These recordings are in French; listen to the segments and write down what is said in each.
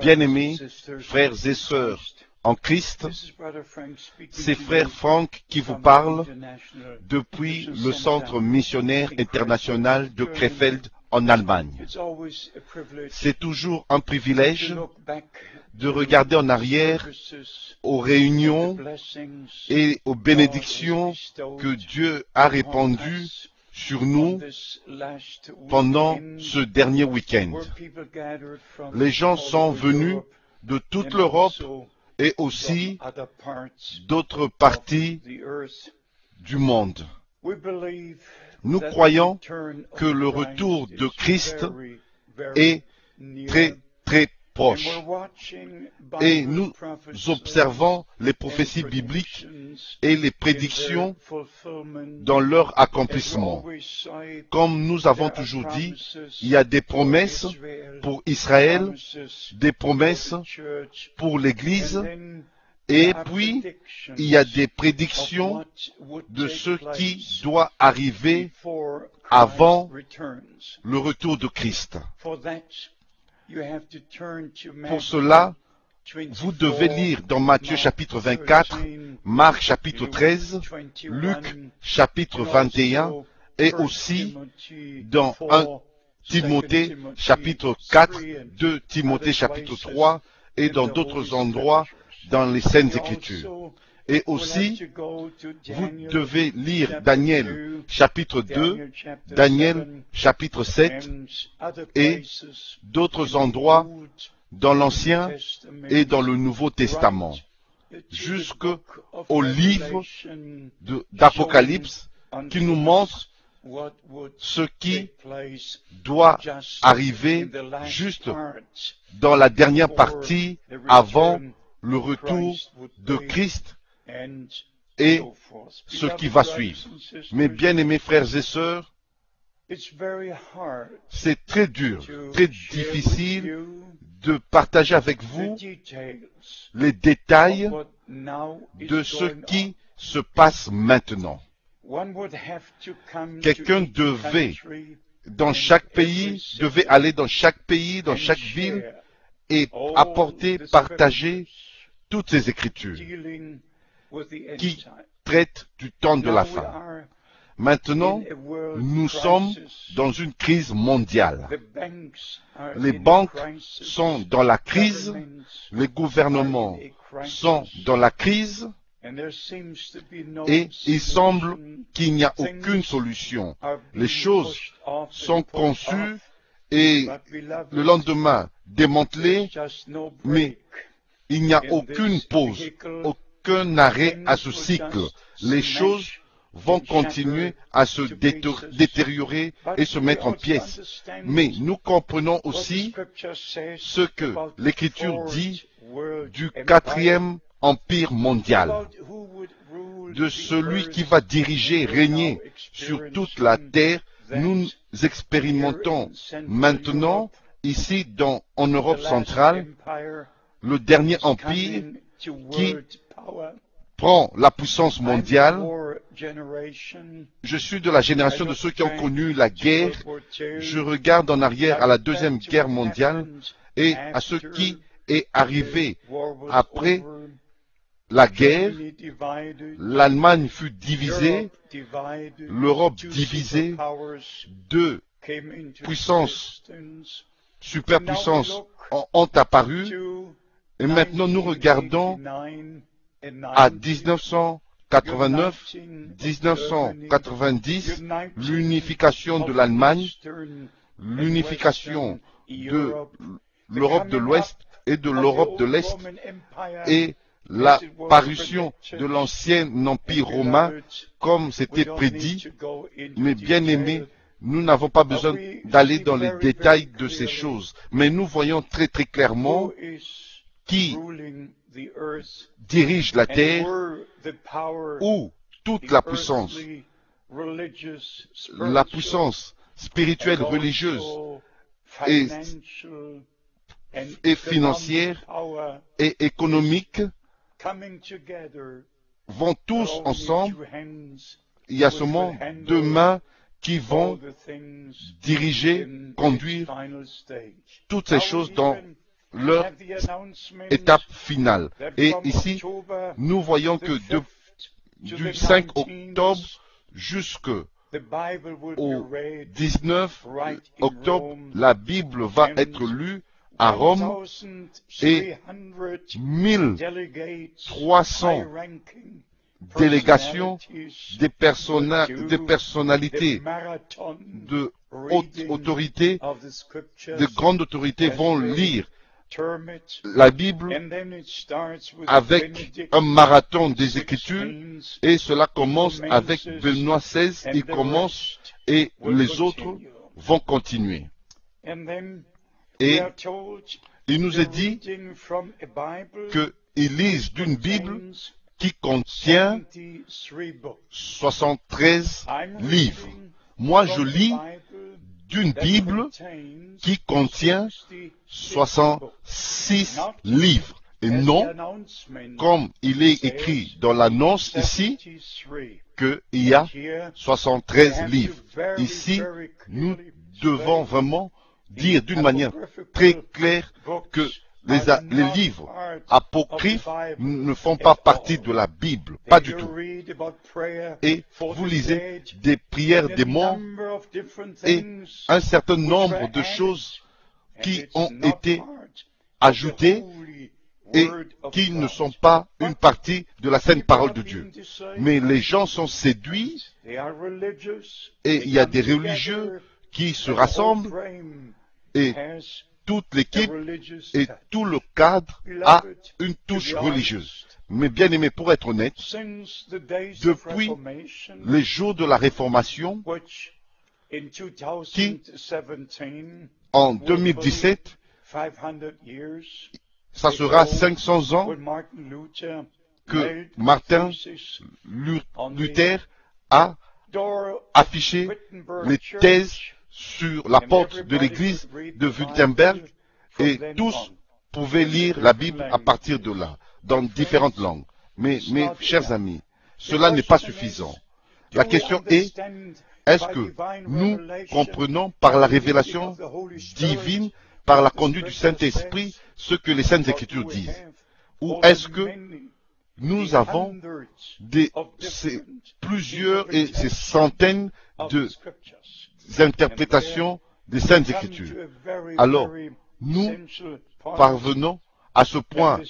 Bien-aimés frères et sœurs en Christ, c'est frère Frank qui vous parle depuis le Centre missionnaire international de Krefeld en Allemagne. C'est toujours un privilège de regarder en arrière aux réunions et aux bénédictions que Dieu a répandues sur nous pendant ce dernier week-end. Les gens sont venus de toute l'Europe et aussi d'autres parties du monde. Nous croyons que le retour de Christ est très, très proche. Et nous observons les prophéties bibliques et les prédictions dans leur accomplissement. Comme nous avons toujours dit, il y a des promesses pour Israël, des promesses pour l'Église, et puis il y a des prédictions de ce qui doit arriver avant le retour de Christ. Pour cela, vous devez lire dans Matthieu chapitre 24, Marc chapitre 13, Luc chapitre 21 et aussi dans 1 Timothée chapitre 4, 2 Timothée chapitre 3 et dans d'autres endroits dans les Saintes Écritures. Et aussi, vous devez lire Daniel chapitre 2, Daniel chapitre 7 et d'autres endroits dans l'Ancien et dans le Nouveau Testament, jusqu'au livre d'Apocalypse qui nous montre ce qui doit arriver juste dans la dernière partie avant le retour de Christ et ce qui va suivre. Mes bien-aimés frères et sœurs, c'est très dur, très difficile de partager avec vous les détails de ce qui se passe maintenant. Quelqu'un devait aller dans chaque pays, dans chaque ville et apporter, partager toutes ces écritures qui traitent du temps de la fin. Maintenant, nous sommes dans une crise mondiale. Les banques sont dans la crise, les gouvernements sont dans la crise, et il semble qu'il n'y a aucune solution. Les choses sont conçues et le lendemain démantelées, mais il n'y a aucune pause, aucun arrêt à ce cycle. Les choses vont continuer à se détériorer et se mettre en pièces. Mais nous comprenons aussi ce que l'Écriture dit du quatrième empire mondial, de celui qui va diriger, régner sur toute la terre. Nous expérimentons maintenant, ici en Europe centrale, le dernier empire qui prend la puissance mondiale. Je suis de la génération de ceux qui ont connu la guerre. Je regarde en arrière à la Deuxième Guerre mondiale et à ce qui est arrivé après la guerre. L'Allemagne fut divisée, l'Europe divisée, deux puissances, superpuissances ont apparu, et maintenant nous regardons à 1989, 1990, l'unification de l'Allemagne, l'unification de l'Europe de l'Ouest et de l'Europe de l'Est, et l'apparition de l'ancien empire romain, comme c'était prédit. Mais bien aimés, nous n'avons pas besoin d'aller dans les détails de ces choses, mais nous voyons très très clairement qui dirige la terre, où toute la puissance spirituelle, religieuse et financière et économique vont tous ensemble. Il y a seulement deux mains qui vont diriger, conduire toutes ces choses dans leur étape finale. Et ici, nous voyons que du 5 octobre jusqu'au 19 octobre, la Bible va être lue à Rome et 1300 délégations des personnalités de haute autorité, de grande autorité vont lire la Bible avec un marathon des Écritures, et cela commence avec Benoît XVI, il commence et les autres vont continuer. Et il nous est dit qu'ils lisent d'une Bible qui contient 73 livres. Moi, je lis d'une Bible qui contient 66 livres. Et non, comme il est écrit dans l'annonce ici, qu'il y a 73 livres. Ici, nous devons vraiment dire d'une manière très claire que les livres apocryphes ne font pas partie de la Bible, pas du tout. Et vous lisez des prières des morts et un certain nombre de choses qui ont été ajoutées et qui ne sont pas une partie de la sainte parole de Dieu. Mais les gens sont séduits et il y a des religieux qui se rassemblent et toute l'équipe et tout le cadre a une touche religieuse. Mais bien aimé, pour être honnête, depuis les jours de la Réformation, qui en 2017, ça sera 500 ans que Martin Luther a affiché les thèses sur la porte de l'église de Wittenberg, et tous pouvaient lire la Bible à partir de là, dans différentes langues. Mais mes chers amis, cela n'est pas suffisant. La question est, est-ce que nous comprenons par la révélation divine, par la conduite du Saint-Esprit, ce que les Saintes Écritures disent? Ou est-ce que nous avons plusieurs et ces centaines de interprétations des Saintes Écritures? Alors, nous parvenons à ce point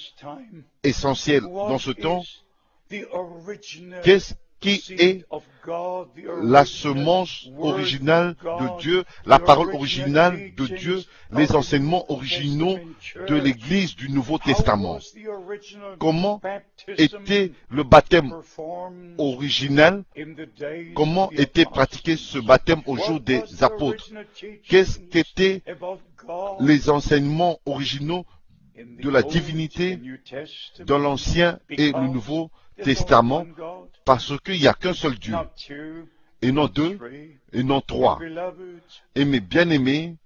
essentiel dans ce temps. Qu'est-ce qui est la semence originale de Dieu, la parole originale de Dieu, les enseignements originaux de l'Église du Nouveau Testament? Comment était le baptême original? Comment était pratiqué ce baptême au jour des apôtres? Qu'est-ce qu'étaient les enseignements originaux de la divinité dans l'Ancien et le Nouveau Testament? Parce qu'il n'y a qu'un seul Dieu, et non deux, et non trois. Et mes bien-aimés,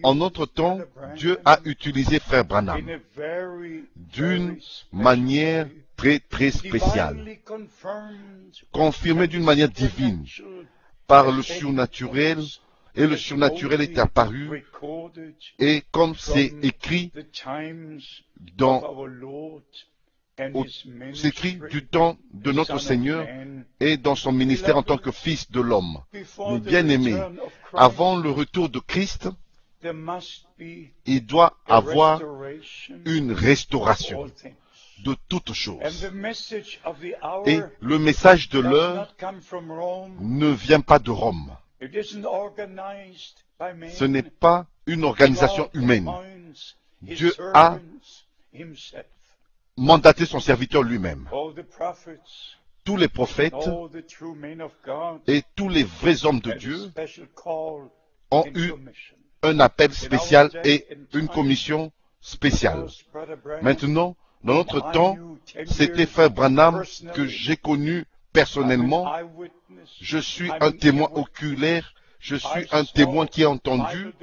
en notre temps, Dieu a utilisé Frère Branham d'une manière très très spéciale, confirmé d'une manière divine par le surnaturel, et le surnaturel est apparu, et comme c'est écrit c'est écrit du temps de notre Seigneur et dans son ministère en tant que Fils de l'homme. Mais bien aimé, avant le retour de Christ, il doit avoir une restauration de toutes choses. Et le message de l'heure ne vient pas de Rome. Ce n'est pas une organisation humaine. Dieu a mandaté son serviteur lui-même. Tous les prophètes et tous les vrais hommes de Dieu ont eu un appel spécial et une commission spéciale. Maintenant, dans notre temps, c'était Frère Branham que j'ai connu personnellement. Je suis un témoin oculaire, je suis un témoin qui a entendu,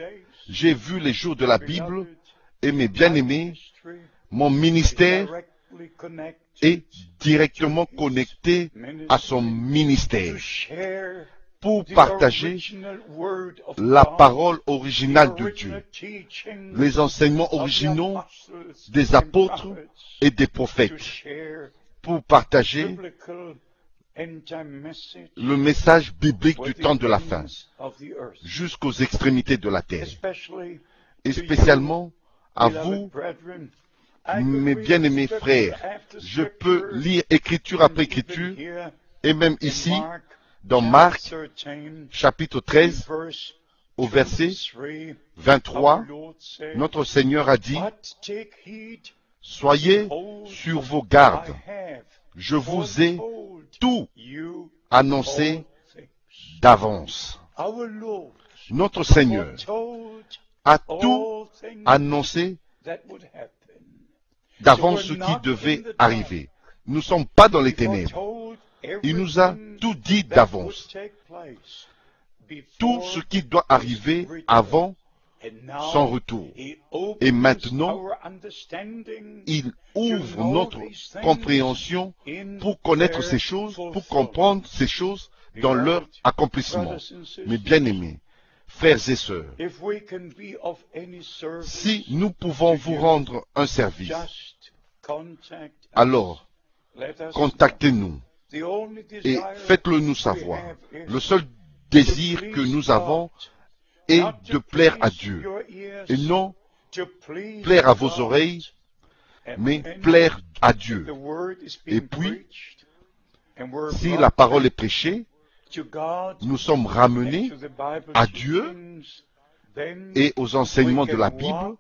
j'ai vu les jours de la Bible, et mes bien-aimés, mon ministère est directement connecté à son ministère. pour partager la parole originale de Dieu, les enseignements originaux des apôtres et des prophètes, pour partager le message biblique du temps de la fin jusqu'aux extrémités de la terre. Et spécialement à vous, mes bien-aimés frères, je peux lire écriture après écriture, et même ici, dans Marc, chapitre 13, au verset 23, notre Seigneur a dit, « Soyez sur vos gardes, je vous ai tout annoncé d'avance. » Notre Seigneur a tout annoncé d'avance ce qui devait arriver. Nous ne sommes pas dans les ténèbres. Il nous a tout dit d'avance. Tout ce qui doit arriver avant son retour. Et maintenant, il ouvre notre compréhension pour connaître ces choses, pour comprendre ces choses dans leur accomplissement. Mes bien-aimés, frères et sœurs, si nous pouvons vous rendre un service, alors contactez-nous et faites-le nous savoir. Le seul désir que nous avons est de plaire à Dieu, et non plaire à vos oreilles, mais plaire à Dieu. Et puis, si la parole est prêchée, nous sommes ramenés à Dieu et aux enseignements de la Bible,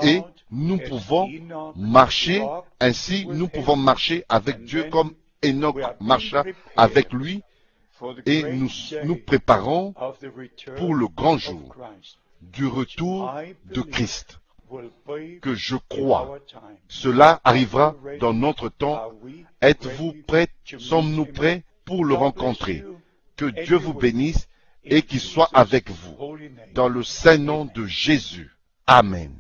et nous pouvons marcher ainsi, nous pouvons marcher avec Dieu comme Enoch marcha avec lui, et nous nous préparons pour le grand jour du retour de Christ, que je crois. Cela arrivera dans notre temps. Êtes-vous prêts? Sommes-nous prêts pour le rencontrer? Que Dieu vous bénisse et qu'il soit avec vous. Dans le saint nom de Jésus. Amen.